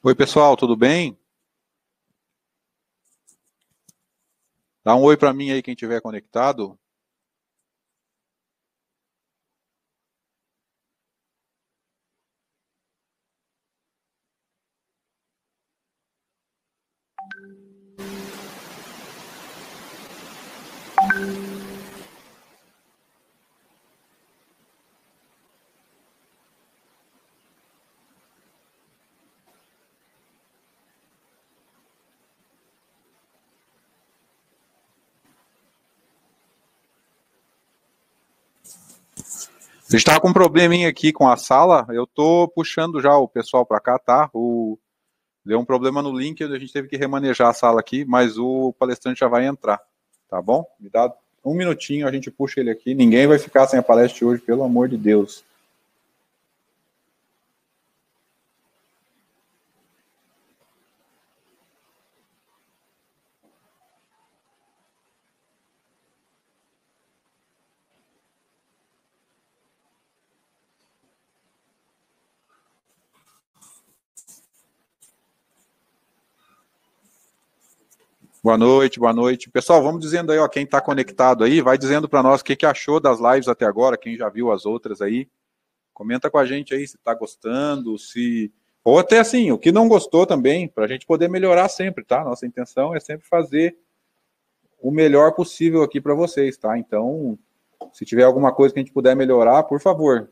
Oi, pessoal, tudo bem? Dá um oi para mim aí, quem estiver conectado. A gente estava com um probleminha aqui com a sala. Eu tô puxando já o pessoal para cá, tá? Deu um problema no link, a gente teve que remanejar a sala aqui, mas o palestrante já vai entrar, tá bom? Me dá um minutinho, a gente puxa ele aqui. Ninguém vai ficar sem a palestra hoje, pelo amor de Deus. Boa noite, boa noite. Pessoal, vamos dizendo aí, ó, quem está conectado aí, vai dizendo para nós o que achou das lives até agora, quem já viu as outras aí. Comenta com a gente aí se está gostando, se... Ou até assim, o que não gostou também, para a gente poder melhorar sempre, tá? Nossa intenção é sempre fazer o melhor possível aqui para vocês, tá? Então, se tiver alguma coisa que a gente puder melhorar, por favor,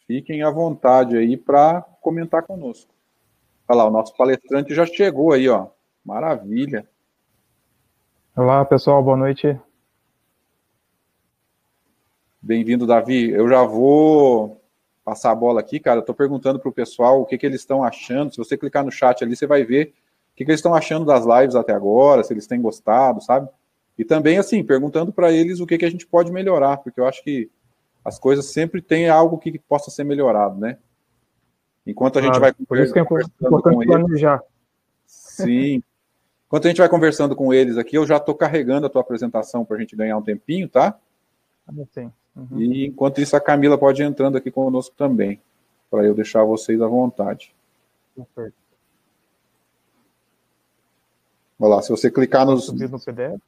fiquem à vontade aí para comentar conosco. Olha lá, o nosso palestrante já chegou aí, ó. Maravilha. Olá, pessoal, boa noite. Bem-vindo, Davi. Eu já vou passar a bola aqui, cara. Eu estou perguntando para o pessoal o que eles estão achando. Se você clicar no chat ali, você vai ver o que eles estão achando das lives até agora, se eles têm gostado, sabe? E também, assim, perguntando para eles o que a gente pode melhorar, porque eu acho que as coisas sempre têm algo que possa ser melhorado, né? Enquanto a gente vai Por isso que é conversando com importante eles. planejar. Sim. Enquanto a gente vai conversando com eles aqui, eu já estou carregando a tua apresentação para a gente ganhar um tempinho, tá? Sim. Uhum. E enquanto isso, a Camila pode ir entrando aqui conosco também, para eu deixar vocês à vontade. Perfeito. Olha lá, se você clicar nos... Subir no PDF?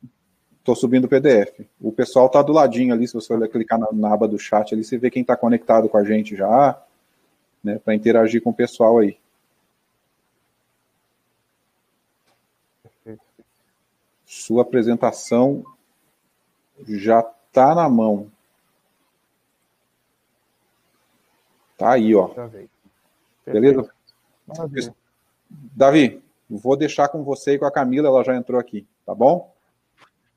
Estou subindo o PDF. O pessoal está do ladinho ali, se você clicar na aba do chat ali, você vê quem está conectado com a gente já, né, para interagir com o pessoal aí. Perfeito. Sua apresentação já está na mão. Tá aí, ó. Já veio. Beleza? Maravilha. Davi, vou deixar com você e com a Camila, ela já entrou aqui, tá bom?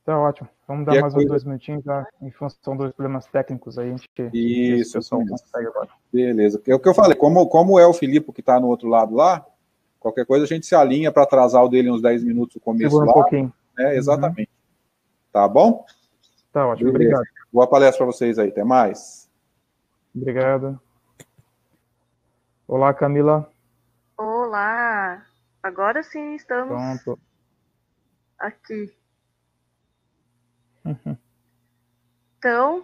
Tá ótimo. Vamos dar mais uns 2 minutinhos, tá? Em função dos problemas técnicos aí, a gente vê se o pessoal consegue agora. Beleza. É o que eu falei, como é o Filipe que está no outro lado lá, qualquer coisa a gente se alinha para atrasar o dele uns 10 minutos no começo Segura lá. Um pouquinho. Exatamente. Tá bom? Tá ótimo, Beleza. obrigado. Boa palestra para vocês aí, até mais. Obrigado. Olá, Camila. Olá! Agora sim estamos Pronto. aqui. Então,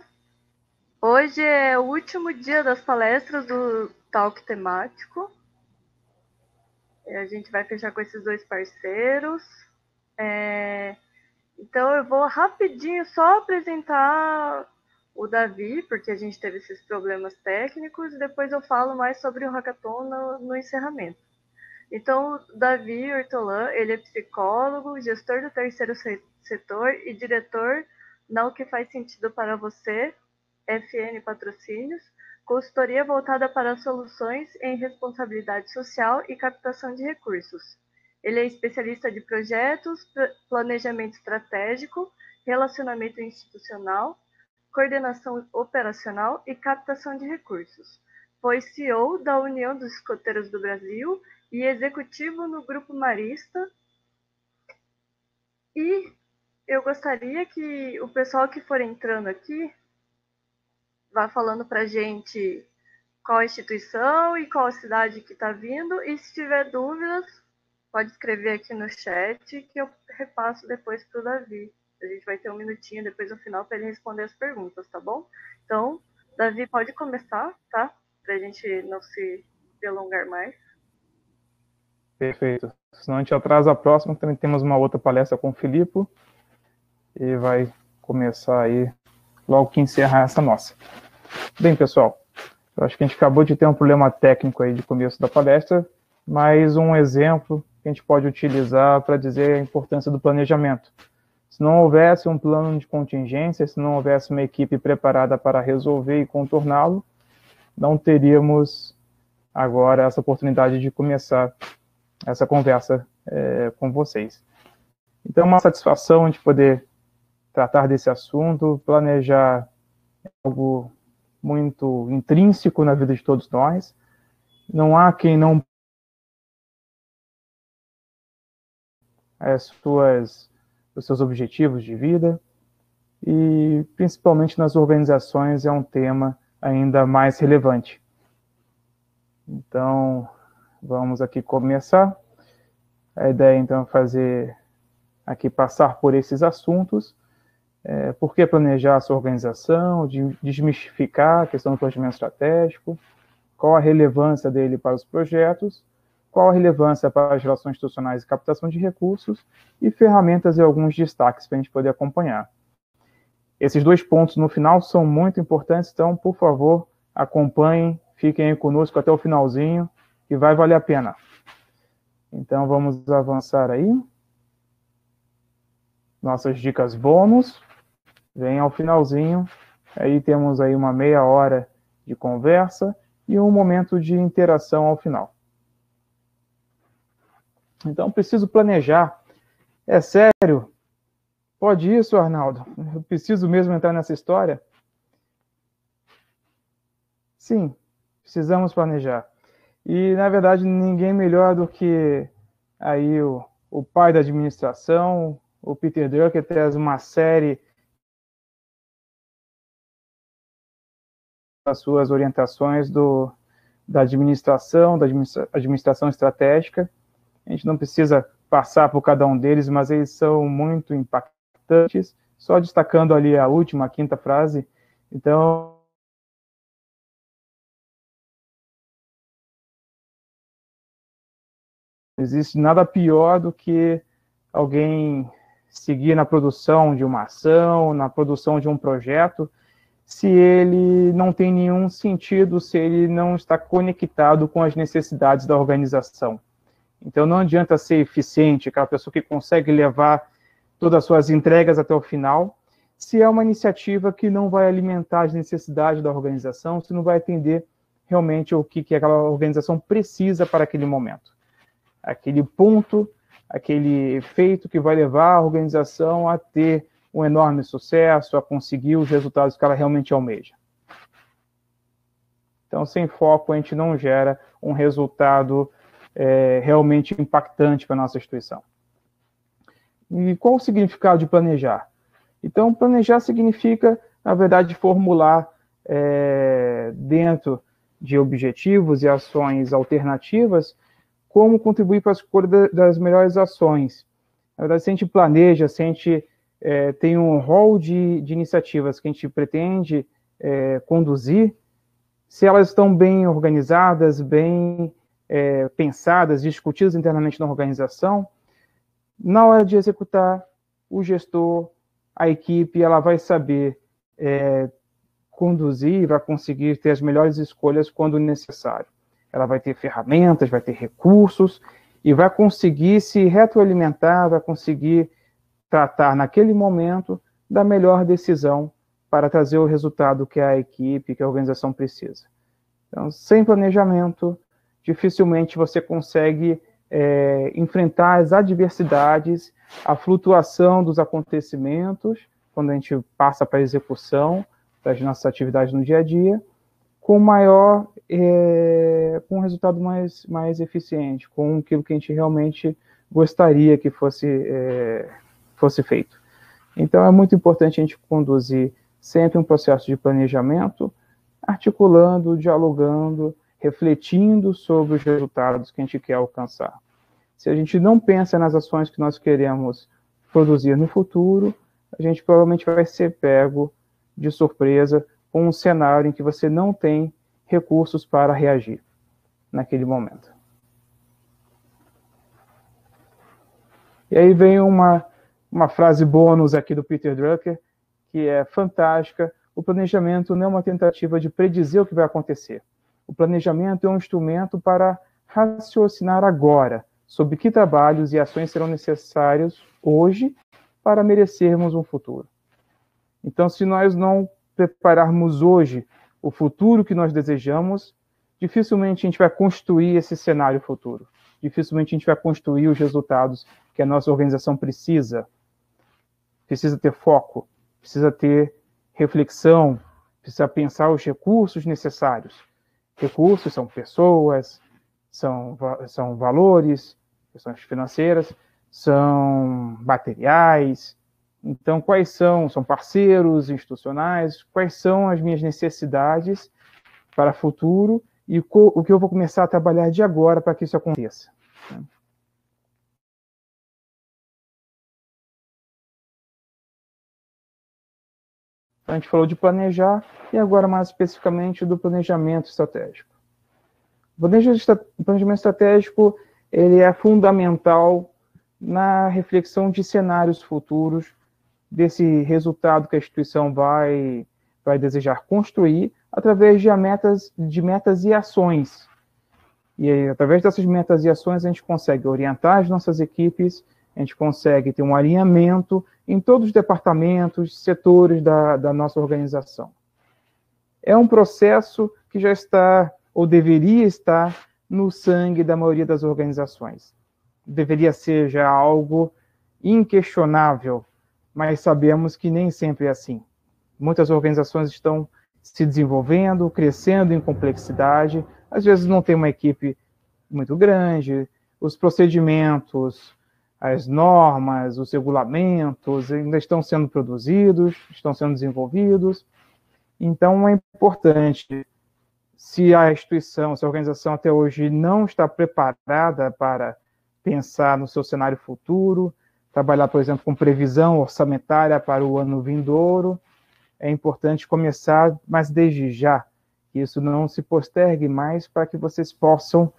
hoje é o último dia das palestras do Talk temático. A gente vai fechar com esses 2 parceiros. Então, eu vou rapidinho só apresentar o Davi, porque a gente teve esses problemas técnicos, e depois eu falo mais sobre o Hackathon no encerramento. Então, o Davi Hortolã, ele é psicólogo, gestor do terceiro setor e diretor na O Que Faz Sentido para Você, FN Patrocínios, consultoria voltada para soluções em responsabilidade social e captação de recursos. Ele é especialista de projetos, planejamento estratégico, relacionamento institucional, coordenação operacional e captação de recursos. Foi CEO da União dos Escoteiros do Brasil e executivo no Grupo Marista. E eu gostaria que o pessoal que for entrando aqui vá falando para a gente qual a instituição e qual a cidade que está vindo. E se tiver dúvidas, pode escrever aqui no chat que eu repasso depois para o Davi. A gente vai ter um minutinho depois no final para ele responder as perguntas, tá bom? Então, Davi, pode começar, tá? Para a gente não se delongar mais. Perfeito. Senão a gente atrasa a próxima, também temos uma outra palestra com o Filipe, e vai começar aí logo que encerrar essa nossa. Bem, pessoal, eu acho que a gente acabou de ter um problema técnico aí de começo da palestra, mas um exemplo que a gente pode utilizar para dizer a importância do planejamento. Se não houvesse um plano de contingência, se não houvesse uma equipe preparada para resolver e contorná-lo, não teríamos agora essa oportunidade de começar essa conversa com vocês. Então, é uma satisfação de poder tratar desse assunto. Planejar é algo muito intrínseco na vida de todos nós. Não há quem não os seus objetivos de vida, e principalmente nas organizações é um tema ainda mais relevante. Então, vamos aqui começar. A ideia, então, é fazer aqui, passar por esses assuntos. Por que planejar a sua organização, desmistificar a questão do planejamento estratégico, qual a relevância dele para os projetos, qual a relevância para as relações institucionais e captação de recursos, e ferramentas e alguns destaques para a gente poder acompanhar. Esses 2 pontos no final são muito importantes, então, por favor, acompanhem, fiquem aí conosco até o finalzinho, que vai valer a pena. Então, vamos avançar aí. Nossas dicas bônus, vem ao finalzinho, aí temos aí uma meia hora de conversa e um momento de interação ao final. Então, preciso planejar. É sério? Pode isso, Arnaldo? Eu preciso mesmo entrar nessa história? Sim, precisamos planejar. E, na verdade, ninguém melhor do que aí o pai da administração, o Peter Drucker, traz uma série das suas orientações da administração estratégica. A gente não precisa passar por cada um deles, mas eles são muito impactantes. Só destacando ali a última, a 5ª frase. Então, não existe nada pior do que alguém seguir na produção de uma ação, na produção de um projeto, se ele não tem nenhum sentido, se ele não está conectado com as necessidades da organização. Então, não adianta ser eficiente, aquela pessoa que consegue levar todas as suas entregas até o final, se é uma iniciativa que não vai alimentar as necessidades da organização, se não vai atender realmente o que aquela organização precisa para aquele momento. Aquele ponto, aquele efeito que vai levar a organização a ter um enorme sucesso, a conseguir os resultados que ela realmente almeja. Então, sem foco, a gente não gera um resultado realmente impactante para a nossa instituição. E qual o significado de planejar? Então, planejar significa, na verdade, formular dentro de objetivos e ações alternativas como contribuir para a escolha das melhores ações. Na verdade, se a gente planeja, se a gente tem um rol de iniciativas que a gente pretende conduzir, se elas estão bem organizadas, bem pensadas, discutidas internamente na organização, na hora de executar, o gestor, a equipe, ela vai saber conduzir, vai conseguir ter as melhores escolhas quando necessário. Ela vai ter ferramentas, vai ter recursos, e vai conseguir se retroalimentar, vai conseguir tratar naquele momento da melhor decisão para trazer o resultado que a equipe, que a organização precisa. Então, sem planejamento, dificilmente você consegue enfrentar as adversidades, a flutuação dos acontecimentos, quando a gente passa para a execução das nossas atividades no dia a dia, com um resultado mais eficiente, com aquilo que a gente realmente gostaria que fosse feito. Então, é muito importante a gente conduzir sempre um processo de planejamento, articulando, dialogando, refletindo sobre os resultados que a gente quer alcançar. Se a gente não pensa nas ações que nós queremos produzir no futuro, a gente provavelmente vai ser pego de surpresa com um cenário em que você não tem recursos para reagir naquele momento. E aí vem uma frase bônus aqui do Peter Drucker, que é fantástica. O planejamento não é uma tentativa de predizer o que vai acontecer. O planejamento é um instrumento para raciocinar agora sobre que trabalhos e ações serão necessários hoje para merecermos um futuro. Então, se nós não prepararmos hoje o futuro que nós desejamos, dificilmente a gente vai construir esse cenário futuro. Dificilmente a gente vai construir os resultados que a nossa organização precisa. Precisa ter foco, precisa ter reflexão, precisa pensar os recursos necessários. Recursos são pessoas, são valores, questões financeiras, são materiais. Então, quais são parceiros institucionais, quais são as minhas necessidades para o futuro e o que eu vou começar a trabalhar de agora para que isso aconteça. A gente falou de planejar e agora mais especificamente do planejamento estratégico. O planejamento estratégico ele é fundamental na reflexão de cenários futuros, desse resultado que a instituição vai desejar construir através de metas e ações. E aí, através dessas metas e ações, a gente consegue orientar as nossas equipes, a gente consegue ter um alinhamento em todos os departamentos, setores da nossa organização. É um processo que já está, ou deveria estar, no sangue da maioria das organizações. Deveria ser já algo inquestionável, mas sabemos que nem sempre é assim. Muitas organizações estão se desenvolvendo, crescendo em complexidade, às vezes não tem uma equipe muito grande, os procedimentos, as normas, os regulamentos ainda estão sendo produzidos, estão sendo desenvolvidos. Então é importante, se a instituição, se a organização até hoje não está preparada para pensar no seu cenário futuro, trabalhar, por exemplo, com previsão orçamentária para o ano vindouro, é importante começar, mas desde já, que isso não se postergue mais para que vocês possam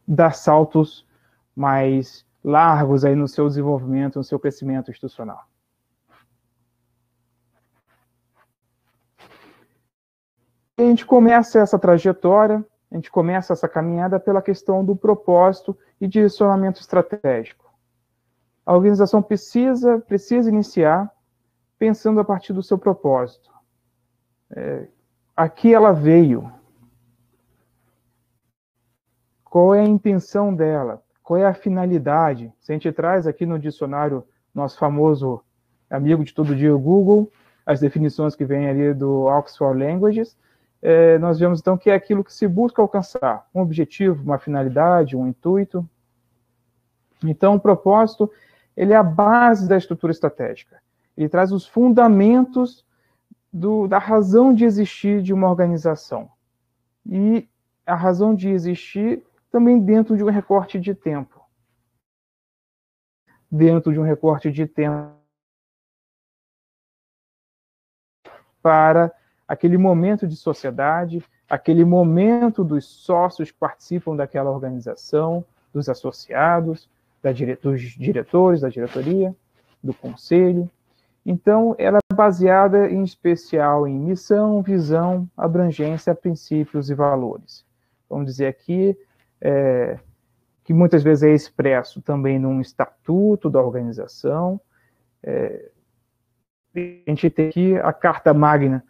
dar saltos mais largos aí no seu desenvolvimento, no seu crescimento institucional. E a gente começa essa trajetória, a gente começa essa caminhada pela questão do propósito e direcionamento estratégico. A organização precisa iniciar pensando a partir do seu propósito. Aqui ela veio. Qual é a intenção dela? Qual é a finalidade? Se a gente traz aqui no dicionário, nosso famoso amigo de todo dia, o Google, as definições que vêm ali do Oxford Languages, nós vemos então que é aquilo que se busca alcançar, um objetivo, uma finalidade, um intuito. Então, o propósito, ele é a base da estrutura estratégica. Ele traz os fundamentos da razão de existir de uma organização. E a razão de existir também dentro de um recorte de tempo. Dentro de um recorte de tempo para aquele momento de sociedade, aquele momento dos sócios que participam daquela organização, dos associados, dos diretores, da diretoria, do conselho. Então, ela é baseada em especial em missão, visão, abrangência, princípios e valores. Vamos dizer aqui que muitas vezes é expresso também num estatuto da organização. A gente tem aqui a Carta Magna,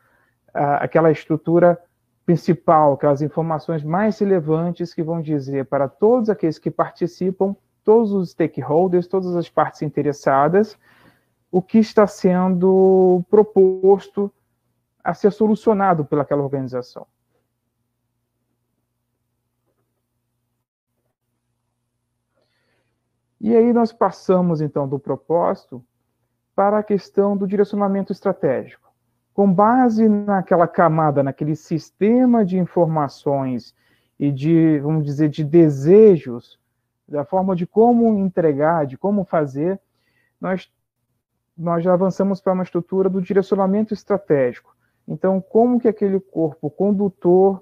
aquela estrutura principal, aquelas informações mais relevantes que vão dizer para todos aqueles que participam, todos os stakeholders, todas as partes interessadas, o que está sendo proposto a ser solucionado pelaquela organização. E aí nós passamos, então, do propósito para a questão do direcionamento estratégico. Com base naquela camada, naquele sistema de informações e de, vamos dizer, de desejos, da forma de como entregar, de como fazer, nós já avançamos para uma estrutura do direcionamento estratégico. Então, como que aquele corpo condutor,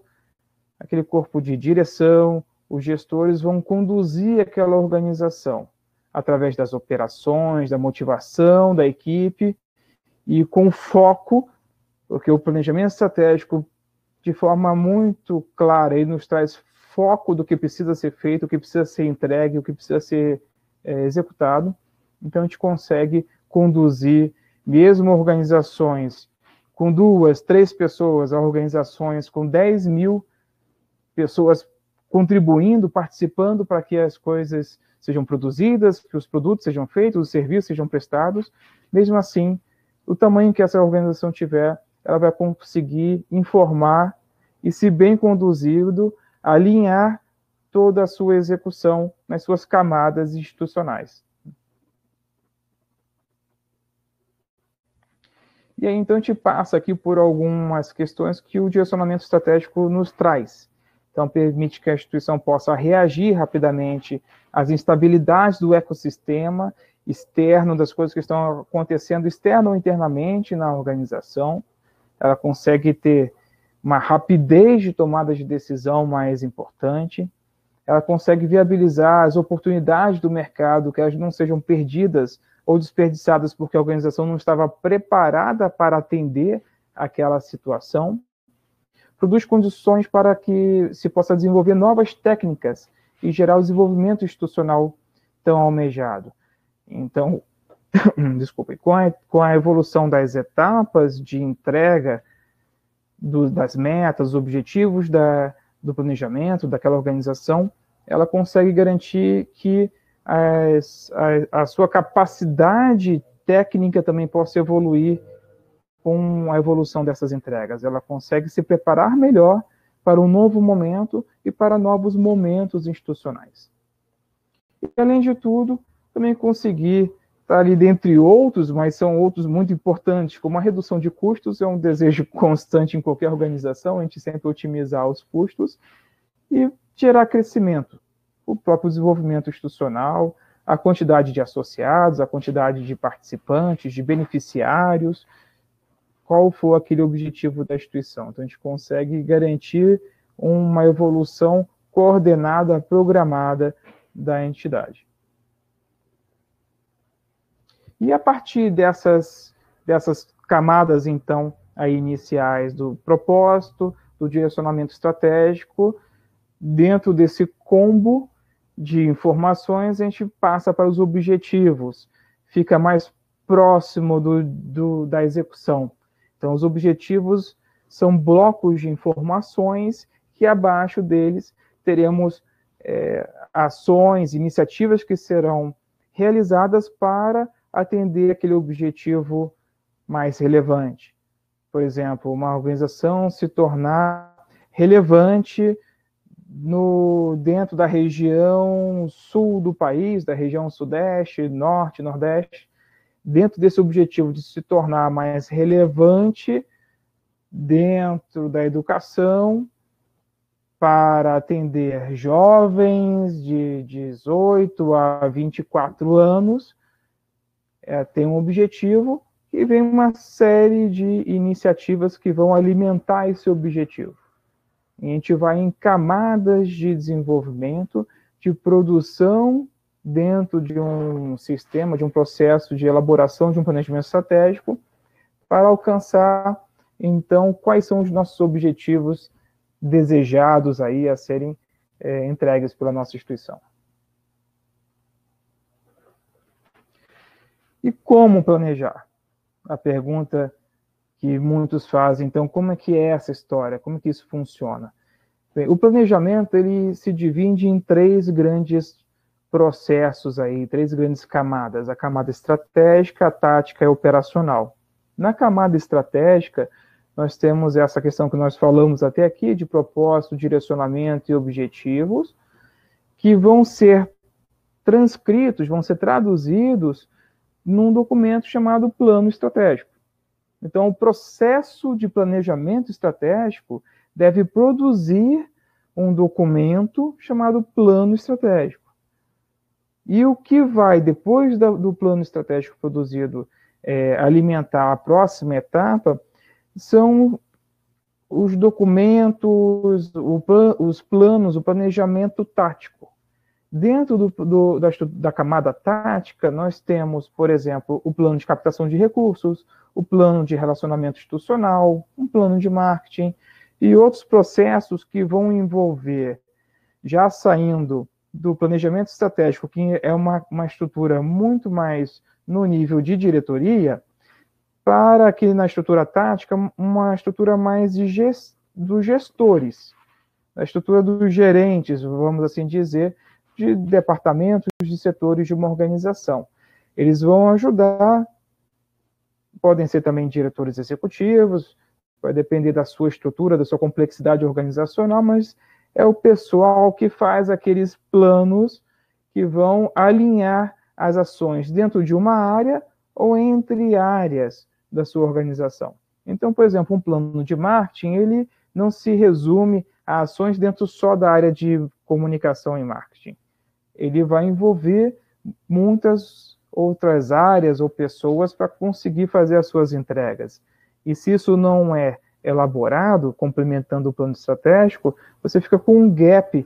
aquele corpo de direção, os gestores vão conduzir aquela organização através das operações, da motivação da equipe, e com foco, porque o planejamento estratégico, de forma muito clara, ele nos traz foco do que precisa ser feito, o que precisa ser entregue, o que precisa ser executado. Então, a gente consegue conduzir, mesmo organizações com 2, 3 pessoas, a organizações com 10 mil pessoas contribuindo, participando para que as coisas sejam produzidas, que os produtos sejam feitos, os serviços sejam prestados. Mesmo assim, o tamanho que essa organização tiver, ela vai conseguir informar e, se bem conduzido, alinhar toda a sua execução nas suas camadas institucionais. E aí, então, a gente passa aqui por algumas questões que o direcionamento estratégico nos traz. Então, permite que a instituição possa reagir rapidamente às instabilidades do ecossistema externo, das coisas que estão acontecendo externo ou internamente na organização. Ela consegue ter uma rapidez de tomada de decisão mais importante. Ela consegue viabilizar as oportunidades do mercado, que elas não sejam perdidas ou desperdiçadas porque a organização não estava preparada para atender aquela situação. Produz condições para que se possa desenvolver novas técnicas e gerar o desenvolvimento institucional tão almejado. Então, desculpe, com a evolução das etapas de entrega das metas, dos objetivos do planejamento, daquela organização, ela consegue garantir que a sua capacidade técnica também possa evoluir com a evolução dessas entregas. Ela consegue se preparar melhor para um novo momento e para novos momentos institucionais. E, além de tudo, também conseguir estar ali dentre outros, mas são outros muito importantes, como a redução de custos, é um desejo constante em qualquer organização, a gente sempre otimizar os custos e gerar crescimento, o próprio desenvolvimento institucional, a quantidade de associados, a quantidade de participantes, de beneficiários, qual for aquele objetivo da instituição. Então, a gente consegue garantir uma evolução coordenada, programada da entidade. E a partir dessas camadas, então, aí iniciais do propósito, do direcionamento estratégico, dentro desse combo de informações, a gente passa para os objetivos, fica mais próximo da execução. Então, os objetivos são blocos de informações que, abaixo deles, teremos ações, iniciativas que serão realizadas para atender aquele objetivo mais relevante. Por exemplo, uma organização se tornar relevante dentro da região sul do país, da região sudeste, norte, nordeste, dentro desse objetivo de se tornar mais relevante dentro da educação, para atender jovens de 18 a 24 anos, tem um objetivo e vem uma série de iniciativas que vão alimentar esse objetivo. E a gente vai em camadas de desenvolvimento, de produção dentro de um sistema, de um processo de elaboração de um planejamento estratégico, para alcançar, então, quais são os nossos objetivos desejados aí a serem entregues pela nossa instituição. E como planejar? A pergunta que muitos fazem, então, como é que é essa história? Como é que isso funciona? Bem, o planejamento, ele se divide em 3 grandes processos aí, 3 grandes camadas: a camada estratégica, a tática e a operacional. Na camada estratégica, nós temos essa questão que nós falamos até aqui, de propósito, direcionamento e objetivos, que vão ser transcritos, vão ser traduzidos num documento chamado plano estratégico. Então, o processo de planejamento estratégico deve produzir um documento chamado plano estratégico. E o que vai, depois do plano estratégico produzido, alimentar a próxima etapa, são os documentos, os planos, o planejamento tático. Dentro da camada tática, nós temos, por exemplo, o plano de captação de recursos, o plano de relacionamento institucional, um plano de marketing e outros processos que vão envolver, já saindo do planejamento estratégico, que é uma estrutura muito mais no nível de diretoria, para que na estrutura tática, uma estrutura mais dos gestores, a estrutura dos gerentes, vamos assim dizer, de departamentos, de setores de uma organização. Eles vão ajudar, podem ser também diretores executivos, vai depender da sua estrutura, da sua complexidade organizacional, mas é o pessoal que faz aqueles planos que vão alinhar as ações dentro de uma área ou entre áreas da sua organização. Então, por exemplo, um plano de marketing, ele não se resume a ações dentro só da área de comunicação e marketing. Ele vai envolver muitas outras áreas ou pessoas para conseguir fazer as suas entregas. E se isso não é elaborado, complementando o plano estratégico, você fica com um gap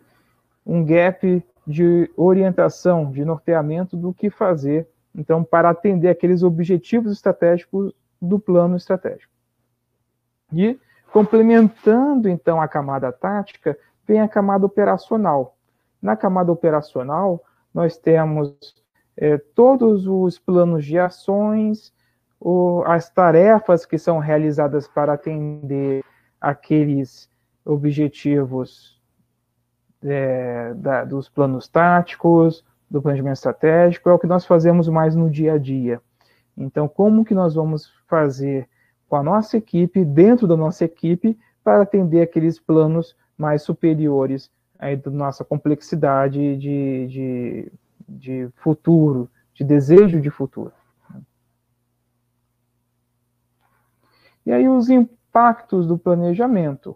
de orientação, de norteamento do que fazer, então, para atender aqueles objetivos estratégicos do plano estratégico. E, complementando, então, a camada tática, vem a camada operacional. Na camada operacional, nós temos todos os planos de ações, as tarefas que são realizadas para atender aqueles objetivos dos planos táticos, do planejamento estratégico, é o que nós fazemos mais no dia a dia. Então, como que nós vamos fazer com a nossa equipe, dentro da nossa equipe, para atender aqueles planos mais superiores aí da nossa complexidade de futuro, de desejo de futuro. E aí os impactos do planejamento.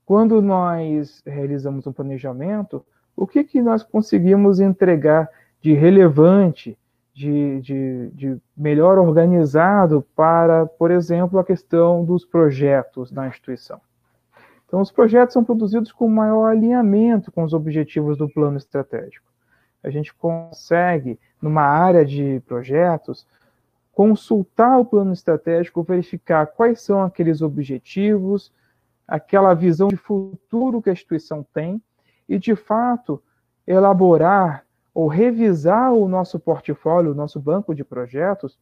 Quando nós realizamos um planejamento, o que nós conseguimos entregar de relevante, de melhor organizado para, por exemplo, a questão dos projetos na instituição? Então, os projetos são produzidos com maior alinhamento com os objetivos do plano estratégico. A gente consegue, numa área de projetos, consultar o plano estratégico, verificar quais são aqueles objetivos, aquela visão de futuro que a instituição tem, e, de fato, elaborar ou revisar o nosso portfólio, o nosso banco de projetos,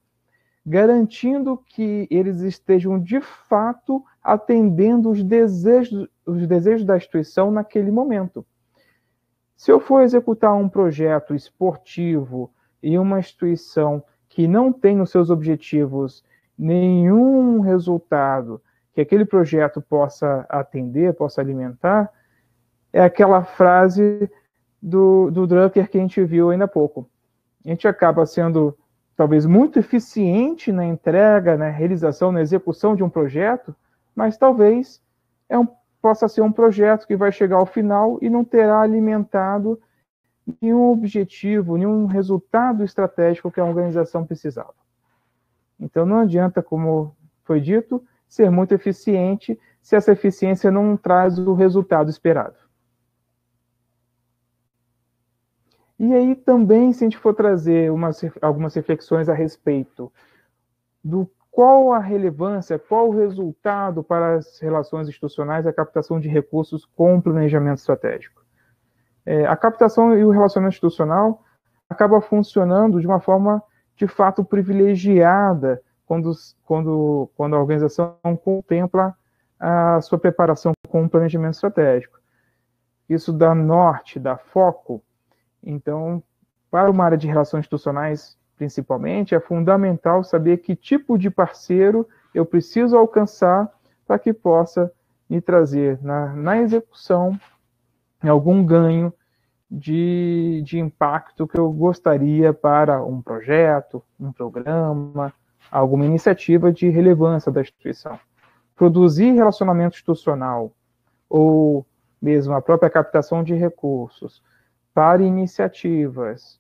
garantindo que eles estejam, de fato, atendendo os desejos da instituição naquele momento. Se eu for executar um projeto esportivo em uma instituição que não tem nos seus objetivos nenhum resultado que aquele projeto possa atender, possa alimentar, é aquela frase do Drucker que a gente viu ainda há pouco. A gente acaba sendo talvez muito eficiente na entrega, na realização, na execução de um projeto, mas talvez possa ser um projeto que vai chegar ao final e não terá alimentado nenhum objetivo, nenhum resultado estratégico que a organização precisava. Então não adianta, como foi dito, ser muito eficiente se essa eficiência não traz o resultado esperado. E aí também, se a gente for trazer algumas reflexões a respeito do qual a relevância, qual o resultado para as relações institucionais da captação de recursos com o planejamento estratégico. A captação e o relacionamento institucional acaba funcionando de uma forma, de fato, privilegiada quando a organização contempla a sua preparação com o planejamento estratégico. Isso dá norte, dá foco. Então, para uma área de relações institucionais, principalmente, é fundamental saber que tipo de parceiro eu preciso alcançar para que possa me trazer na execução algum ganho de impacto que eu gostaria para um projeto, um programa, alguma iniciativa de relevância da instituição. Produzir relacionamento institucional ou mesmo a própria captação de recursos para iniciativas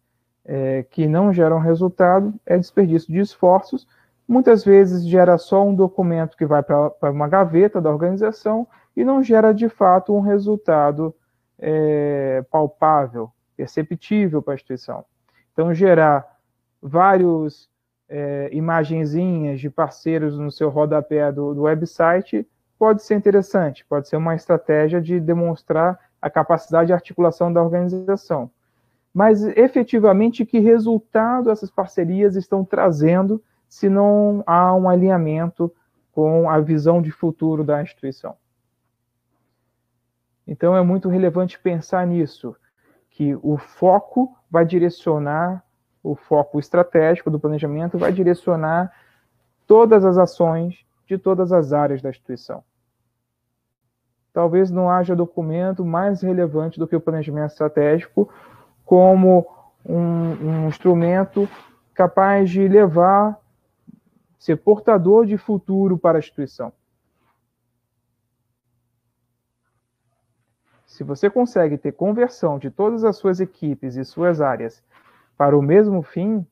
que não geram resultado é desperdício de esforços. Muitas vezes gera só um documento que vai para uma gaveta da organização e não gera, de fato, um resultado palpável perceptível para a instituição. Então, gerar vários imagenzinhas de parceiros no seu rodapé do website pode ser interessante, pode ser uma estratégia de demonstrar a capacidade de articulação da organização. Mas, efetivamente, que resultado essas parcerias estão trazendo se não há um alinhamento com a visão de futuro da instituição? Então, é muito relevante pensar nisso, que o foco vai direcionar, o foco estratégico do planejamento vai direcionar todas as ações de todas as áreas da instituição. Talvez não haja documento mais relevante do que o planejamento estratégico como um instrumento capaz de levar, ser portador de futuro para a instituição. Se você consegue ter conversão de todas as suas equipes e suas áreas para o mesmo fim,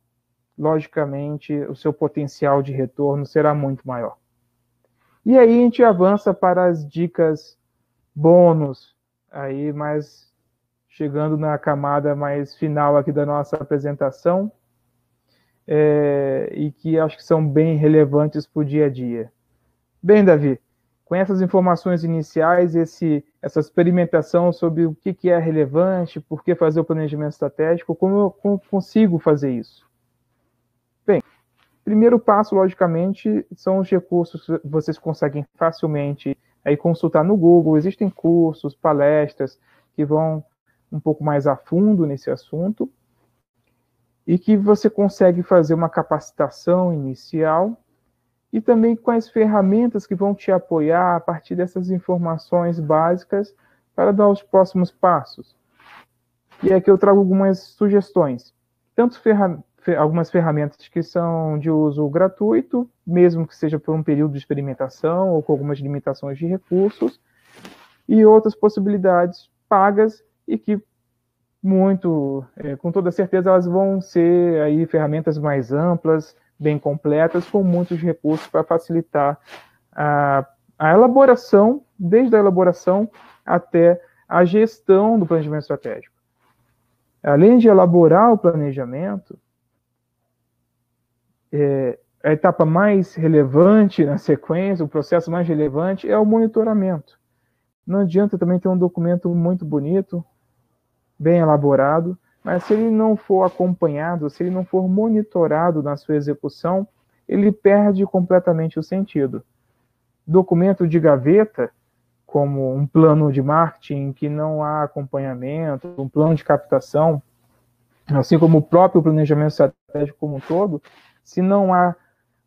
logicamente, o seu potencial de retorno será muito maior. E aí a gente avança para as dicas bônus, aí mais chegando na camada mais final aqui da nossa apresentação, e que acho que são bem relevantes para o dia a dia. Bem, Davi, com essas informações iniciais, essa experimentação sobre o que é relevante, por que fazer o planejamento estratégico, como eu consigo fazer isso? Bem, primeiro passo, logicamente, são os recursos que vocês conseguem facilmente aí consultar no Google. Existem cursos, palestras que vão um pouco mais a fundo nesse assunto e que você consegue fazer uma capacitação inicial e também com as ferramentas que vão te apoiar a partir dessas informações básicas para dar os próximos passos. E aqui eu trago algumas sugestões, tanto algumas ferramentas que são de uso gratuito, mesmo que seja por um período de experimentação ou com algumas limitações de recursos, e outras possibilidades pagas e que com toda certeza elas vão ser aí ferramentas mais amplas, bem completas, com muitos recursos para facilitar a elaboração, desde a elaboração até a gestão do planejamento estratégico. Além de elaborar o planejamento, a etapa mais relevante na sequência, o processo mais relevante é o monitoramento. Não adianta também ter um documento muito bonito, bem elaborado, mas se ele não for acompanhado, se ele não for monitorado na sua execução, ele perde completamente o sentido. Documento de gaveta, como um plano de marketing que não há acompanhamento, um plano de captação, assim como o próprio planejamento estratégico como um todo, se não há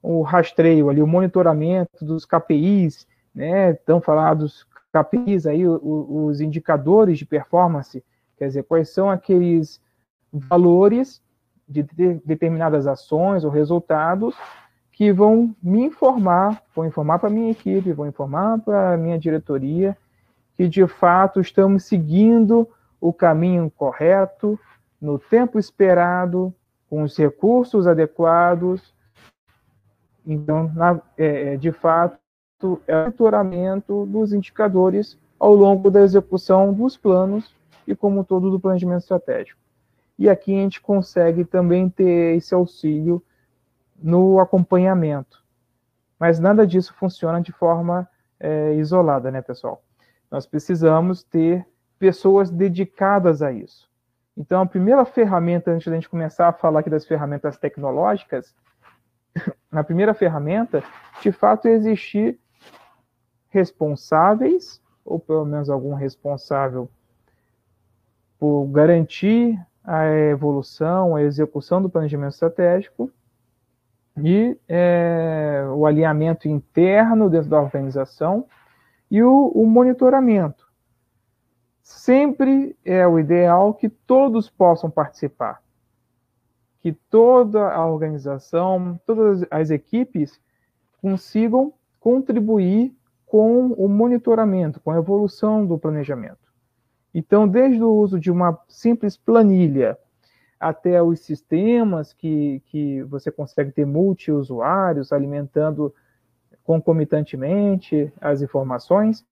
o rastreio ali, o monitoramento dos KPIs, né, tão falados KPIs aí, os indicadores de performance, quer dizer, quais são aqueles valores de determinadas ações ou resultados que vão me informar, vão informar para a minha equipe, vão informar para a minha diretoria que, de fato, estamos seguindo o caminho correto, no tempo esperado, com os recursos adequados. Então, de fato, é o monitoramento dos indicadores ao longo da execução dos planos e, como todo, do planejamento estratégico. E aqui a gente consegue também ter esse auxílio no acompanhamento. Mas nada disso funciona de forma isolada, né, pessoal? Nós precisamos ter pessoas dedicadas a isso. Então, a primeira ferramenta, antes da gente começar a falar aqui das ferramentas tecnológicas, na primeira ferramenta, de fato, existir responsáveis, ou pelo menos algum responsável por garantir a evolução, a execução do planejamento estratégico e o alinhamento interno dentro da organização e o monitoramento. Sempre é o ideal que todos possam participar, que toda a organização, todas as equipes consigam contribuir com o monitoramento, com a evolução do planejamento. Então, desde o uso de uma simples planilha até os sistemas que você consegue ter multi-usuários alimentando concomitantemente as informações,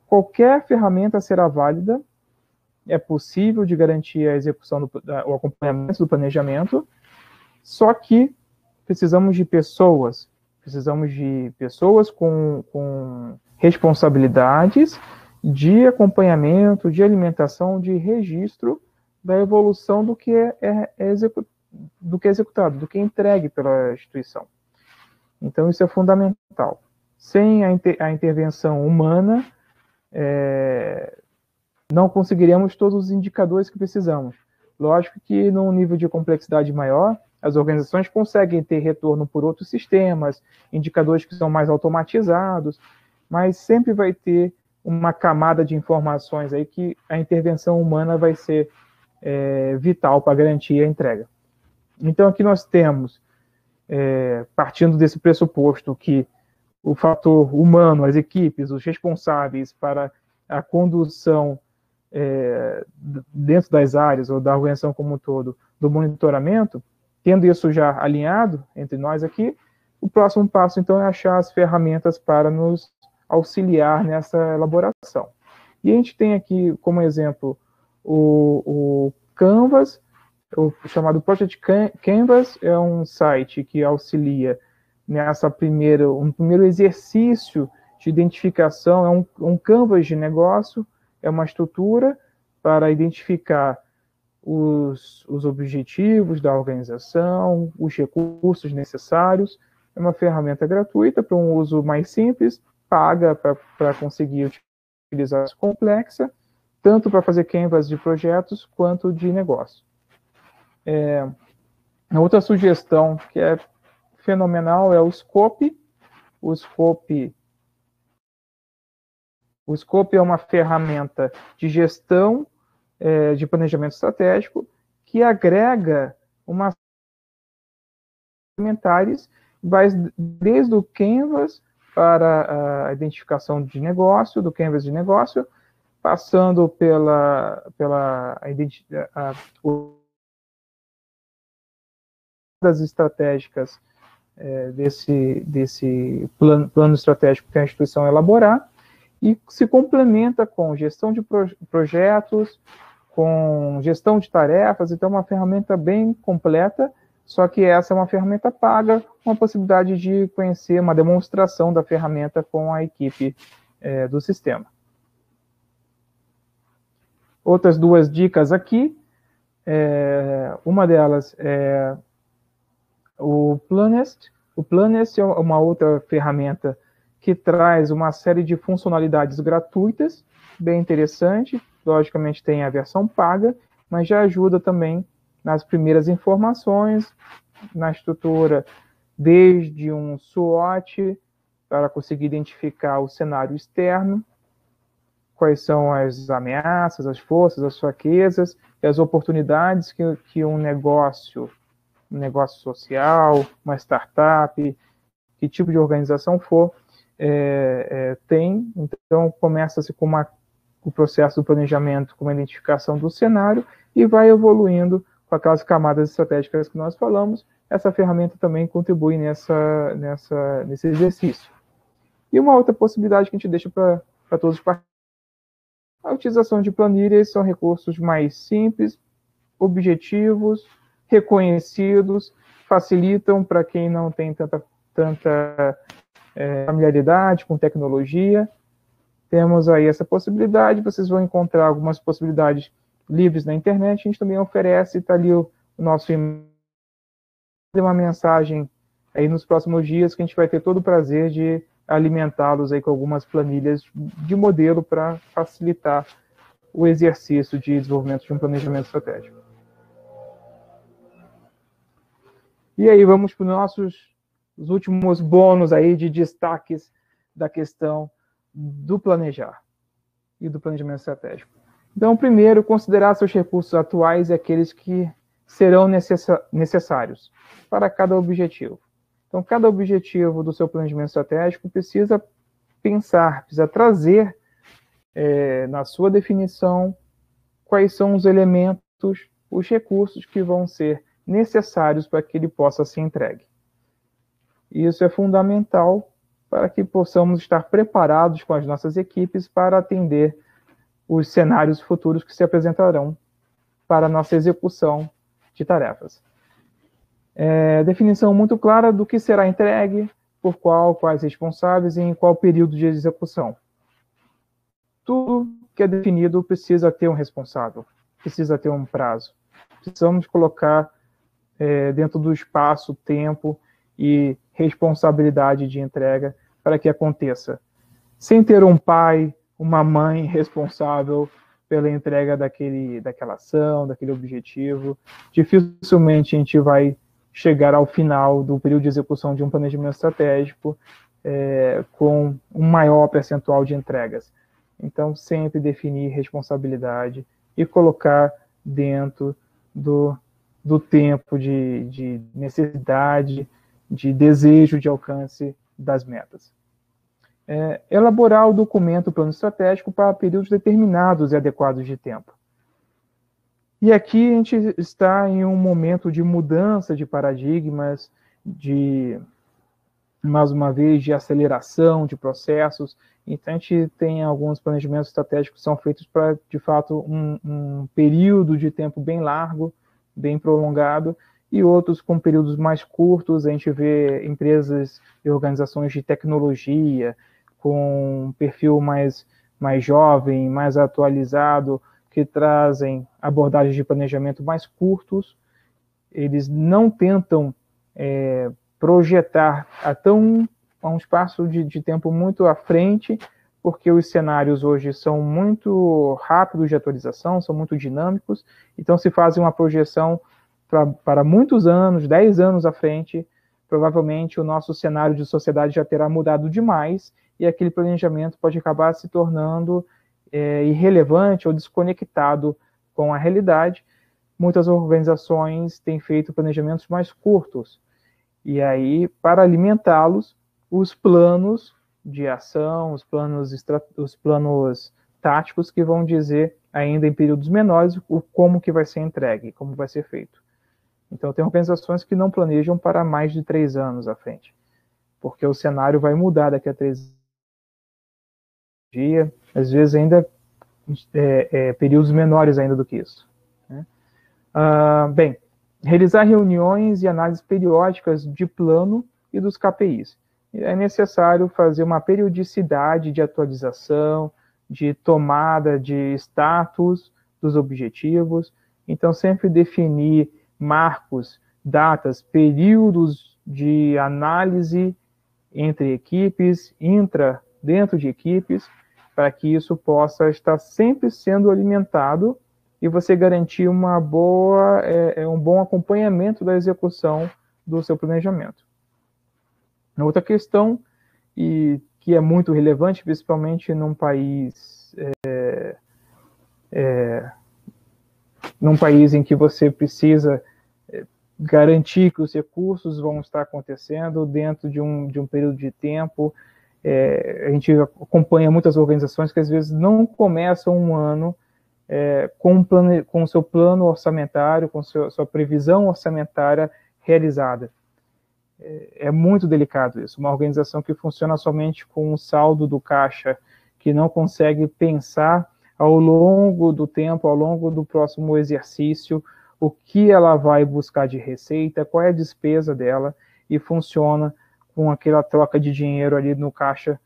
qualquer ferramenta será válida é possível de garantir a execução, o acompanhamento do planejamento, só que precisamos de pessoas com responsabilidades de acompanhamento, de alimentação, de registro da evolução do que é executado, do que é entregue pela instituição. Então, isso é fundamental. Sem a intervenção humana, não conseguiremos todos os indicadores que precisamos. Lógico que, num nível de complexidade maior, as organizações conseguem ter retorno por outros sistemas, indicadores que são mais automatizados, mas sempre vai ter uma camada de informações aí que a intervenção humana vai ser vital para garantir a entrega. Então, aqui nós temos, partindo desse pressuposto que o fator humano, as equipes, os responsáveis para a condução dentro das áreas ou da organização como um todo, do monitoramento, tendo isso já alinhado entre nós aqui, o próximo passo, então, é achar as ferramentas para nos auxiliar nessa elaboração. E a gente tem aqui, como exemplo, o Canvas, o chamado Project Canvas, é um site que auxilia nessa um primeiro exercício de identificação, é um canvas de negócio, é uma estrutura para identificar os objetivos da organização, os recursos necessários. É uma ferramenta gratuita para um uso mais simples, paga para conseguir utilizar complexa, tanto para fazer canvas de projetos quanto de negócio. A outra sugestão que é fenomenal é o Scope. O Scope é uma ferramenta de gestão de planejamento estratégico que agrega uma elementares, vai desde o Canvas para a identificação de negócio, do Canvas de negócio, passando das estratégicas desse plano estratégico que a instituição elaborar, e se complementa com gestão de projetos, com gestão de tarefas. Então, é uma ferramenta bem completa, só que essa é uma ferramenta paga, com a possibilidade de conhecer uma demonstração da ferramenta com a equipe do sistema. Outras duas dicas aqui, uma delas é o Planest. O Planest é uma outra ferramenta que traz uma série de funcionalidades gratuitas, bem interessante. Logicamente tem a versão paga, mas já ajuda também nas primeiras informações, na estrutura, desde um SWOT, para conseguir identificar o cenário externo, quais são as ameaças, as forças, as fraquezas, e as oportunidades que um negócio social, uma startup, que tipo de organização for, tem. Então, começa-se com o processo do planejamento, com uma identificação do cenário, e vai evoluindo com aquelas camadas estratégicas que nós falamos. Essa ferramenta também contribui nesse exercício. E uma outra possibilidade que a gente deixa para todos os participantes: a utilização de planilhas. São recursos mais simples, objetivos, reconhecidos, facilitam para quem não tem tanta familiaridade com tecnologia. Temos aí essa possibilidade. Vocês vão encontrar algumas possibilidades livres na internet. A gente também oferece, está ali o nosso e-mail, uma mensagem aí nos próximos dias, que a gente vai ter todo o prazer de alimentá-los aí com algumas planilhas de modelo para facilitar o exercício de desenvolvimento de um planejamento estratégico. E aí vamos para os nossos últimos bônus aí de destaques da questão do planejar e do planejamento estratégico. Então, primeiro, considerar seus recursos atuais e aqueles que serão necessários para cada objetivo. Então, cada objetivo do seu planejamento estratégico precisa pensar, precisa trazer na sua definição quais são os elementos, os recursos que vão ser necessários para que ele possa ser entregue. Isso é fundamental para que possamos estar preparados com as nossas equipes para atender os cenários futuros que se apresentarão para a nossa execução de tarefas. Definição muito clara do que será entregue, por quais responsáveis e em qual período de execução. Tudo que é definido precisa ter um responsável, precisa ter um prazo. Precisamos colocar dentro do espaço, tempo e responsabilidade de entrega para que aconteça. Sem ter um pai, uma mãe responsável pela entrega daquela ação, daquele objetivo, dificilmente a gente vai chegar ao final do período de execução de um planejamento estratégico com um maior percentual de entregas. Então, sempre definir responsabilidade e colocar dentro do tempo de necessidade, de desejo de alcance das metas. Elaborar o documento plano estratégico para períodos determinados e adequados de tempo. E aqui a gente está em um momento de mudança de paradigmas, mais uma vez, de aceleração de processos. Então, a gente tem alguns planejamentos estratégicos que são feitos para, de fato, um período de tempo bem largo, bem prolongado, e outros com períodos mais curtos. A gente vê empresas e organizações de tecnologia com um perfil mais jovem, mais atualizado, que trazem abordagens de planejamento mais curtos. Eles não tentam projetar a um espaço de tempo muito à frente, porque os cenários hoje são muito rápidos de atualização, são muito dinâmicos, então se fazem uma projeção para muitos anos, 10 anos à frente. Provavelmente o nosso cenário de sociedade já terá mudado demais, e aquele planejamento pode acabar se tornando irrelevante ou desconectado com a realidade. Muitas organizações têm feito planejamentos mais curtos, e aí, para alimentá-los, os planos de ação, os planos táticos que vão dizer, ainda em períodos menores, como que vai ser entregue, como vai ser feito. Então, tem organizações que não planejam para mais de 3 anos à frente, porque o cenário vai mudar daqui a 3 dias, às vezes ainda períodos menores ainda do que isso. Né? Bem, realizar reuniões e análises periódicas de plano e dos KPIs. É necessário fazer uma periodicidade de atualização, de tomada de status dos objetivos. Então, sempre definir marcos, datas, períodos de análise entre equipes, dentro de equipes, para que isso possa estar sempre sendo alimentado e você garantir um bom acompanhamento da execução do seu planejamento. Outra questão, e que é muito relevante, principalmente num país em que você precisa garantir que os recursos vão estar acontecendo dentro de um período de tempo. A gente acompanha muitas organizações que às vezes não começam um ano com o seu plano orçamentário, com sua previsão orçamentária realizada. É muito delicado isso. Uma organização que funciona somente com o saldo do caixa, que não consegue pensar ao longo do tempo, ao longo do próximo exercício, o que ela vai buscar de receita, qual é a despesa dela, e funciona com aquela troca de dinheiro ali no caixa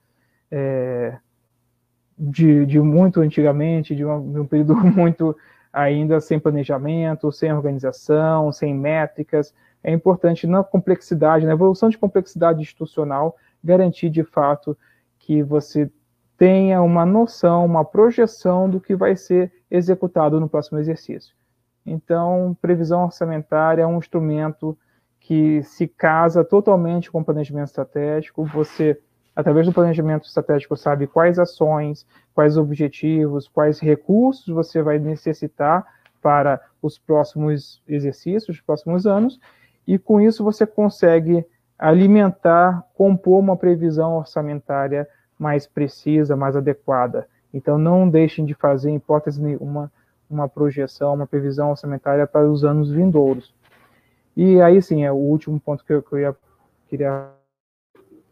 de muito antigamente, de um período muito ainda sem planejamento, sem organização, sem métricas. É importante, na complexidade, na evolução de complexidade institucional, garantir de fato que você tenha uma noção, uma projeção do que vai ser executado no próximo exercício. Então, previsão orçamentária é um instrumento que se casa totalmente com o planejamento estratégico. Você, através do planejamento estratégico, sabe quais ações, quais objetivos, quais recursos você vai necessitar para os próximos exercícios, os próximos anos, e com isso você consegue alimentar, compor uma previsão orçamentária mais precisa, mais adequada. Então, não deixem de fazer, em hipótese nenhuma, uma projeção, uma previsão orçamentária para os anos vindouros. E aí, sim, é o último ponto que eu queria...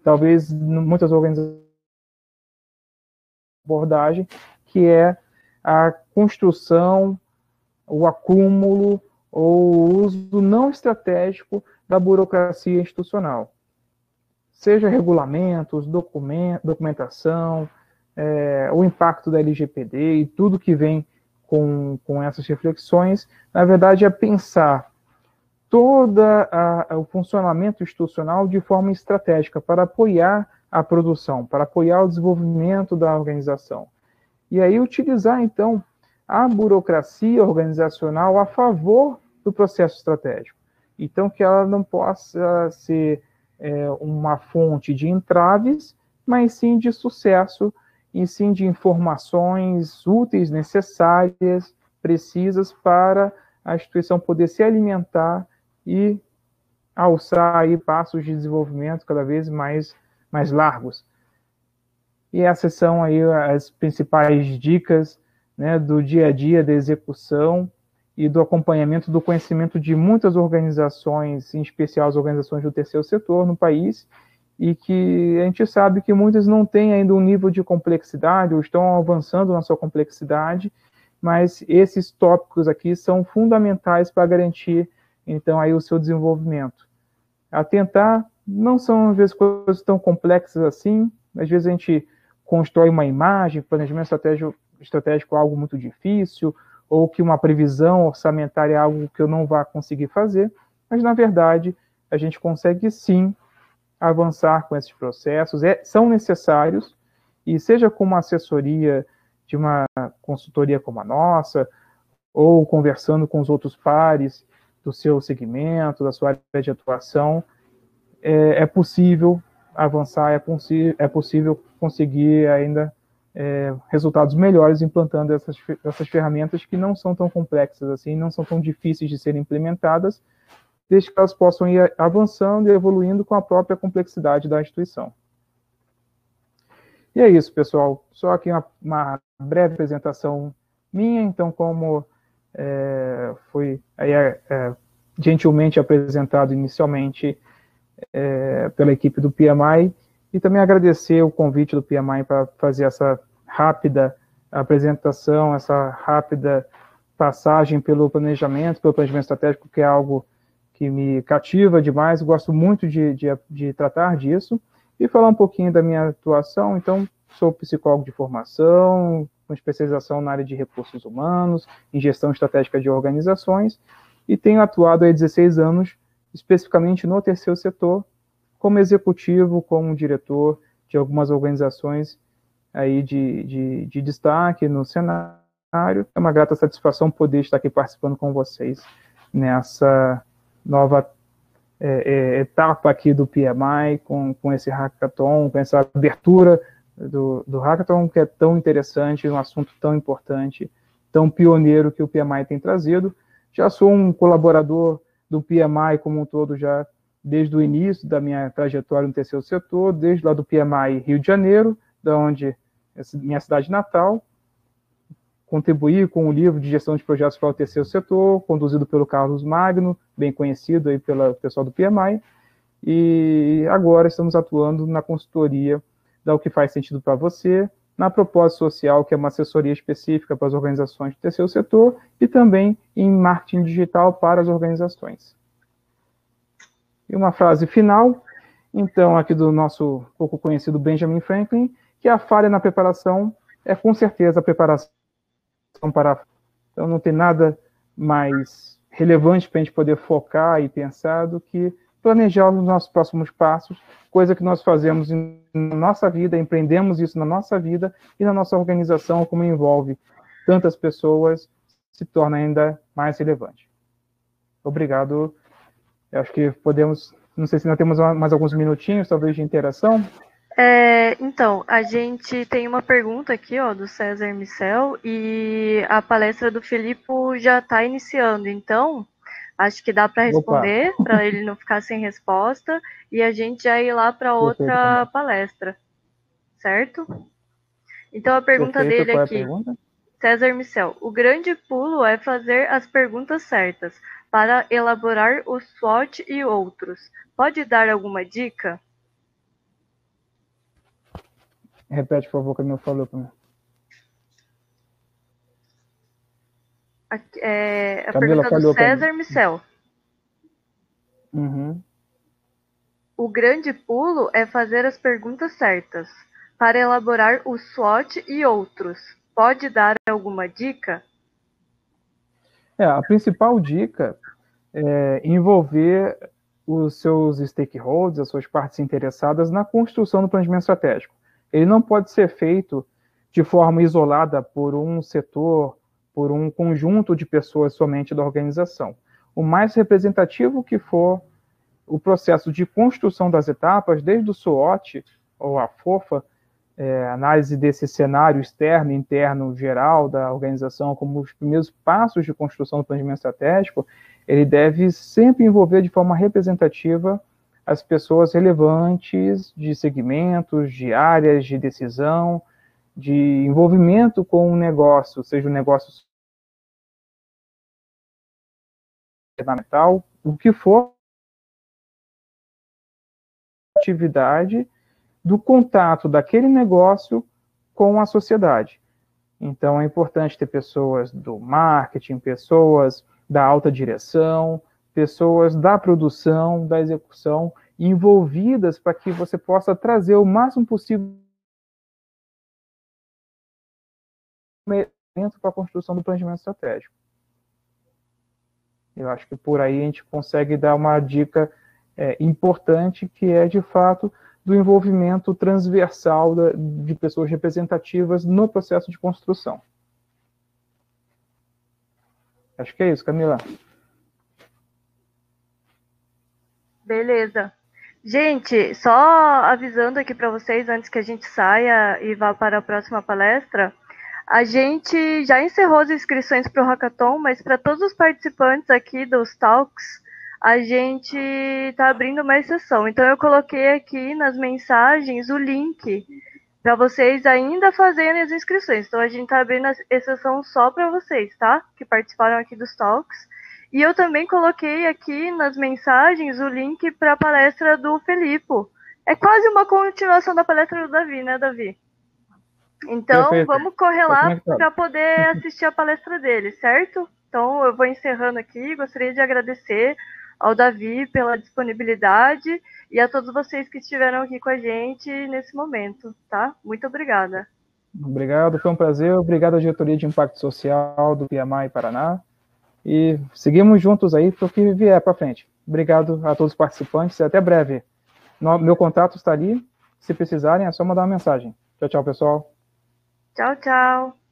Talvez, muitas organizações abordagem, que é a construção, o acúmulo ou o uso não estratégico da burocracia institucional. Seja regulamentos, documentação, o impacto da LGPD e tudo que vem com essas reflexões, na verdade, é pensar todo o funcionamento institucional de forma estratégica para apoiar a produção, para apoiar o desenvolvimento da organização. E aí utilizar, então, a burocracia organizacional a favor do processo estratégico. Então, que ela não possa ser uma fonte de entraves, mas sim de sucesso, e sim de informações úteis, necessárias, precisas para a instituição poder se alimentar e alçar aí passos de desenvolvimento cada vez mais largos. E essas são aí as principais dicas, né, do dia a dia da execução e do acompanhamento do conhecimento de muitas organizações, em especial as organizações do terceiro setor no país, e que a gente sabe que muitas não têm ainda um nível de complexidade, ou estão avançando na sua complexidade, mas esses tópicos aqui são fundamentais para garantir, então, aí o seu desenvolvimento. Atentar, não são, às vezes, coisas tão complexas assim, às vezes a gente constrói uma imagem, planejamento estratégico é algo muito difícil, ou que uma previsão orçamentária é algo que eu não vá conseguir fazer, mas, na verdade, a gente consegue, sim, avançar com esses processos, são necessários, e seja com uma assessoria de uma consultoria como a nossa, ou conversando com os outros pares do seu segmento, da sua área de atuação, é possível avançar, é possível conseguir ainda resultados melhores implantando essas ferramentas que não são tão complexas assim, não são tão difíceis de serem implementadas, desde que elas possam ir avançando e evoluindo com a própria complexidade da instituição. E é isso, pessoal. Só aqui uma breve apresentação minha. Então, como foi aí, gentilmente apresentado inicialmente pela equipe do PMI, e também agradecer o convite do PMI para fazer essa rápida apresentação, essa rápida passagem pelo planejamento estratégico, que é algo que me cativa demais, gosto muito de tratar disso, e falar um pouquinho da minha atuação. Então, sou psicólogo de formação, com especialização na área de recursos humanos, em gestão estratégica de organizações, e tenho atuado há 16 anos, especificamente no terceiro setor, como executivo, como diretor de algumas organizações aí de destaque no cenário. É uma grata satisfação poder estar aqui participando com vocês nessa nova etapa aqui do PMI, com esse hackathon, com essa abertura do hackathon, que é tão interessante, um assunto tão importante, tão pioneiro que o PMI tem trazido. Já sou um colaborador do PMI como um todo, já desde o início da minha trajetória no terceiro setor, desde lá do PMI Rio de Janeiro, da onde minha cidade natal, contribuí com o livro de gestão de projetos para o terceiro setor, conduzido pelo Carlos Magno, bem conhecido aí pelo pessoal do PMI, e agora estamos atuando na consultoria da O Que Faz Sentido para Você, na Propósito Social, que é uma assessoria específica para as organizações do terceiro setor, e também em marketing digital para as organizações. E uma frase final, então, aqui do nosso pouco conhecido Benjamin Franklin, que a falha na preparação é com certeza a preparação para... Então, não tem nada mais relevante para a gente poder focar e pensar do que planejar os nossos próximos passos, coisa que nós fazemos na nossa vida, empreendemos isso na nossa vida e na nossa organização, como envolve tantas pessoas, se torna ainda mais relevante. Obrigado. Eu acho que podemos, não sei se ainda temos mais alguns minutinhos, talvez, de interação. Então, a gente tem uma pergunta aqui, ó, do César Micel, e a palestra do Filipe já está iniciando, então acho que dá para responder, para ele não ficar sem resposta, e a gente já ir lá para outra palestra, certo? Então a pergunta dele aqui, César Micel, o grande pulo é fazer as perguntas certas para elaborar o SWOT e outros. Pode dar alguma dica? Repete, por favor, que ele não falou para mim. A Camila, pergunta do falhou para César mim. Micel. Uhum. O grande pulo é fazer as perguntas certas para elaborar o SWOT e outros. Pode dar alguma dica? A principal dica é envolver os seus stakeholders, as suas partes interessadas na construção do planejamento estratégico. Ele não pode ser feito de forma isolada por um setor, por um conjunto de pessoas somente da organização. O mais representativo que for o processo de construção das etapas, desde o SWOT ou a FOFA, análise desse cenário externo e interno geral da organização como os primeiros passos de construção do planejamento estratégico, ele deve sempre envolver de forma representativa as pessoas relevantes de segmentos, de áreas de decisão, de envolvimento com o negócio, seja um negócio fundamental, o que for atividade do contato daquele negócio com a sociedade. Então, é importante ter pessoas do marketing, pessoas da alta direção, pessoas da produção, da execução, envolvidas para que você possa trazer o máximo possível para a construção do planejamento estratégico. Eu acho que por aí a gente consegue dar uma dica importante, que é, de fato, do envolvimento transversal de pessoas representativas no processo de construção. Acho que é isso, Camila. Beleza. Gente, só avisando aqui para vocês, antes que a gente saia e vá para a próxima palestra, a gente já encerrou as inscrições para o Hackathon, mas para todos os participantes aqui dos Talks, a gente está abrindo uma exceção. Então eu coloquei aqui nas mensagens o link para vocês ainda fazerem as inscrições. Então a gente está abrindo a exceção só para vocês, tá? Que participaram aqui dos Talks. E eu também coloquei aqui nas mensagens o link para a palestra do Felipe. É quase uma continuação da palestra do Davi, né, Davi? Então, Perfeito. Vamos correr lá para poder assistir a palestra dele, certo? Então, eu vou encerrando aqui. Gostaria de agradecer ao Davi pela disponibilidade e a todos vocês que estiveram aqui com a gente nesse momento, tá? Muito obrigada. Obrigado, foi um prazer. Obrigado à Diretoria de Impacto Social do PMI Paraná. E seguimos juntos aí para o que vier para frente. Obrigado a todos os participantes e até breve. Meu contato está ali. Se precisarem, é só mandar uma mensagem. Tchau, tchau, pessoal. Tchau, tchau.